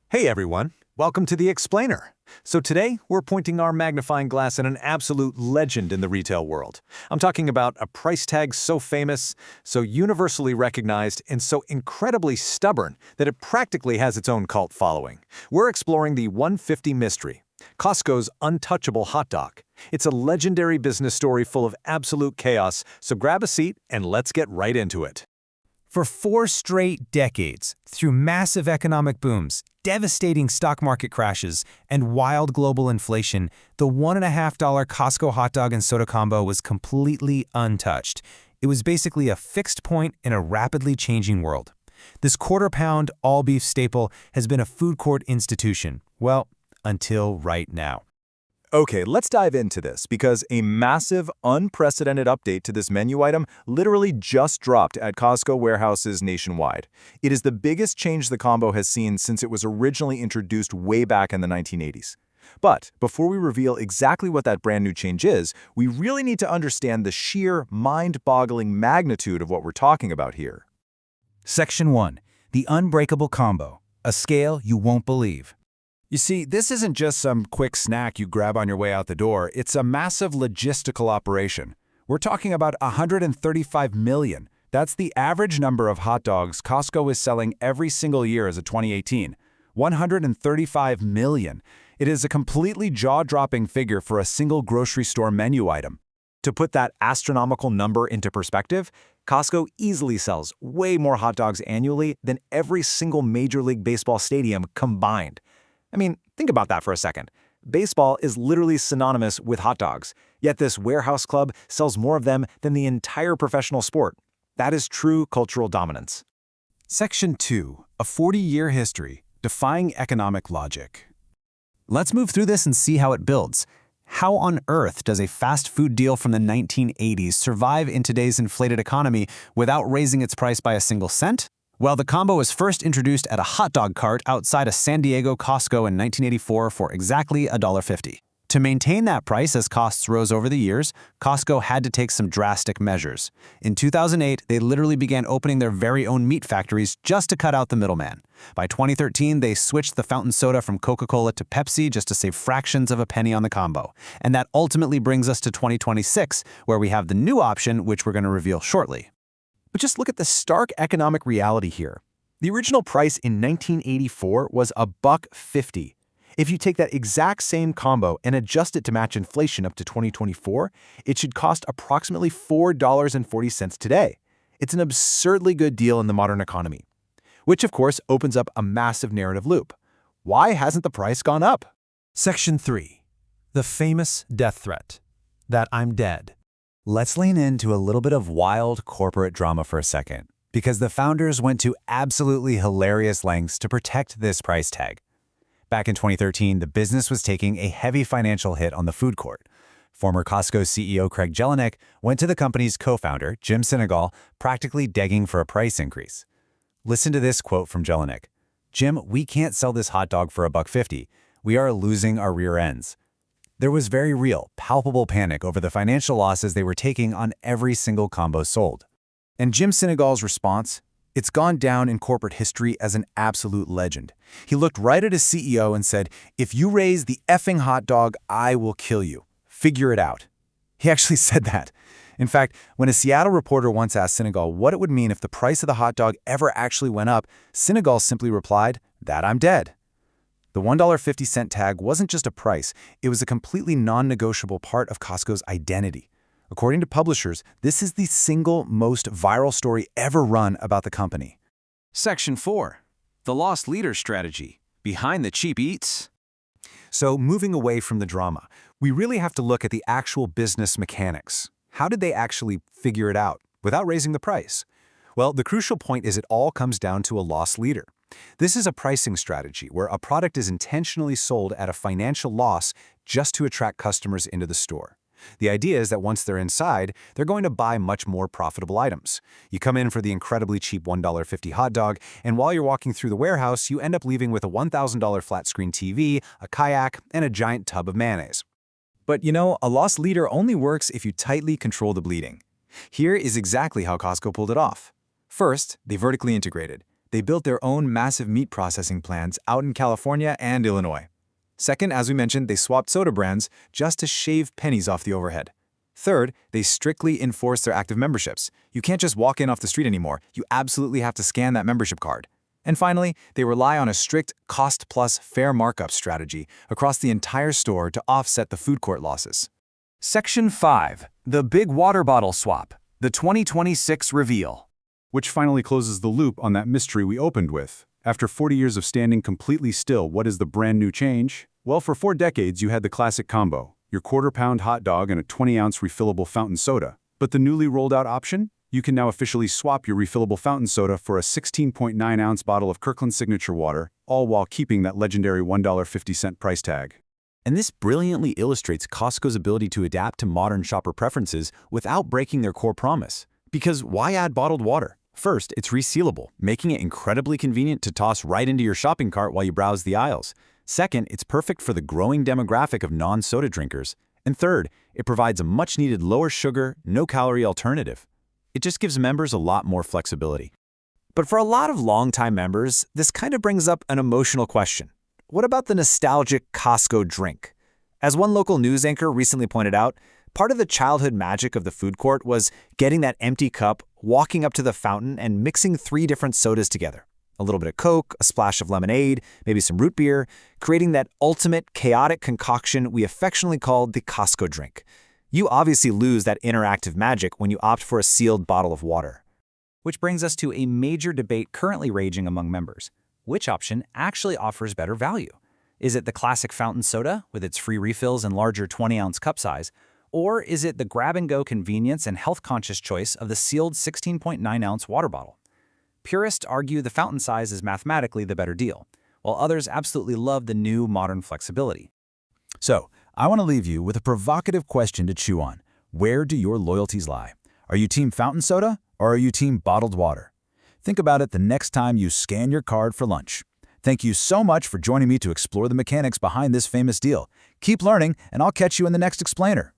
Hey everyone, welcome to The Explainer. So today, we're pointing our magnifying glass at an absolute legend in the retail world. I'm talking about a price tag so famous, so universally recognized, and so incredibly stubborn that it practically has its own cult following. We're exploring the 150 mystery, Costco's untouchable hot dog. It's a legendary business story full of absolute chaos, so grab a seat and let's get right into it. For 4 straight decades, through massive economic booms, devastating stock market crashes, and wild global inflation, the $1.50 Costco hot dog and soda combo was completely untouched. It was basically a fixed point in a rapidly changing world. This quarter-pound, all-beef staple has been a food court institution, well, until right now. Okay, let's dive into this because a massive, unprecedented update to this menu item literally just dropped at Costco warehouses nationwide. It is the biggest change the combo has seen since it was originally introduced way back in the 1980s. But before we reveal exactly what that brand new change is, we really need to understand the sheer, mind-boggling magnitude of what we're talking about here. Section 1. The Unbreakable Combo. A scale you won't believe. You see, this isn't just some quick snack you grab on your way out the door. It's a massive logistical operation. We're talking about 135 million. That's the average number of hot dogs Costco is selling every single year as of 2018. 135 million. It is a completely jaw-dropping figure for a single grocery store menu item. To put that astronomical number into perspective, Costco easily sells way more hot dogs annually than every single Major League Baseball stadium combined. I mean, think about that for a second. Baseball is literally synonymous with hot dogs, yet this warehouse club sells more of them than the entire professional sport. That is true cultural dominance. Section 2. A 40-year history, defying economic logic. Let's move through this and see how it builds. How on earth does a fast food deal from the 1980s survive in today's inflated economy without raising its price by a single cent? Well, the combo was first introduced at a hot dog cart outside a San Diego Costco in 1984 for exactly $1.50. To maintain that price as costs rose over the years, Costco had to take some drastic measures. In 2008, they literally began opening their very own meat factories just to cut out the middleman. By 2013, they switched the fountain soda from Coca-Cola to Pepsi just to save fractions of a penny on the combo. And that ultimately brings us to 2026, where we have the new option, which we're going to reveal shortly. But just look at the stark economic reality here. The original price in 1984 was $1.50. If you take that exact same combo and adjust it to match inflation up to 2024, it should cost approximately $4.40 today. It's an absurdly good deal in the modern economy, which of course opens up a massive narrative loop. Why hasn't the price gone up? Section 3. The famous death threat. That I'm dead. Let's lean into a little bit of wild corporate drama for a second, because the founders went to absolutely hilarious lengths to protect this price tag. Back in 2013, the business was taking a heavy financial hit on the food court. Former Costco CEO Craig Jelinek went to the company's co-founder, Jim Sinegal, practically begging for a price increase. Listen to this quote from Jelinek. "Jim, we can't sell this hot dog for $1.50. We are losing our rear ends." There was very real, palpable panic over the financial losses they were taking on every single combo sold. And Jim Sinegal's response? It's gone down in corporate history as an absolute legend. He looked right at his CEO and said, "If you raise the effing hot dog, I will kill you. Figure it out." He actually said that. In fact, when a Seattle reporter once asked Sinegal what it would mean if the price of the hot dog ever actually went up, Sinegal simply replied, "That I'm dead." The $1.50 tag wasn't just a price, it was a completely non-negotiable part of Costco's identity. According to publishers, this is the single most viral story ever run about the company. Section 4. The lost leader strategy, behind the cheap eats. So moving away from the drama, we really have to look at the actual business mechanics. How did they actually figure it out without raising the price? Well, the crucial point is it all comes down to a loss leader. This is a pricing strategy where a product is intentionally sold at a financial loss just to attract customers into the store. The idea is that once they're inside, they're going to buy much more profitable items. You come in for the incredibly cheap $1.50 hot dog, and while you're walking through the warehouse, you end up leaving with a $1,000 flat-screen TV, a kayak, and a giant tub of mayonnaise. But you know, a loss leader only works if you tightly control the bleeding. Here is exactly how Costco pulled it off. First, they vertically integrated. They built their own massive meat processing plants out in California and Illinois. Second, as we mentioned, they swapped soda brands just to shave pennies off the overhead. Third, they strictly enforce their active memberships. You can't just walk in off the street anymore. You absolutely have to scan that membership card. And finally, they rely on a strict cost-plus fair markup strategy across the entire store to offset the food court losses. Section 5. The Big Water Bottle Swap. The 2026 Reveal. Which finally closes the loop on that mystery we opened with. After 40 years of standing completely still, what is the brand new change? Well, for 4 decades, you had the classic combo, your quarter-pound hot dog and a 20-ounce refillable fountain soda. But the newly rolled-out option? You can now officially swap your refillable fountain soda for a 16.9-ounce bottle of Kirkland Signature Water, all while keeping that legendary $1.50 price tag. And this brilliantly illustrates Costco's ability to adapt to modern shopper preferences without breaking their core promise. Because why add bottled water? First, it's resealable, making it incredibly convenient to toss right into your shopping cart while you browse the aisles. Second, it's perfect for the growing demographic of non-soda drinkers. And third, it provides a much-needed lower sugar, no-calorie alternative. It just gives members a lot more flexibility. But for a lot of longtime members, this kind of brings up an emotional question. What about the nostalgic Costco drink? As one local news anchor recently pointed out, part of the childhood magic of the food court was getting that empty cup, walking up to the fountain, and mixing 3 different sodas together. A little bit of Coke, a splash of lemonade, maybe some root beer, creating that ultimate chaotic concoction we affectionately called the Costco drink. You obviously lose that interactive magic when you opt for a sealed bottle of water. Which brings us to a major debate currently raging among members. Which option actually offers better value? Is it the classic fountain soda with its free refills and larger 20-ounce cup size? Or is it the grab-and-go convenience and health-conscious choice of the sealed 16.9-ounce water bottle? Purists argue the fountain size is mathematically the better deal, while others absolutely love the new modern flexibility. So, I want to leave you with a provocative question to chew on. Where do your loyalties lie? Are you team fountain soda or are you team bottled water? Think about it the next time you scan your card for lunch. Thank you so much for joining me to explore the mechanics behind this famous deal. Keep learning, and I'll catch you in the next explainer.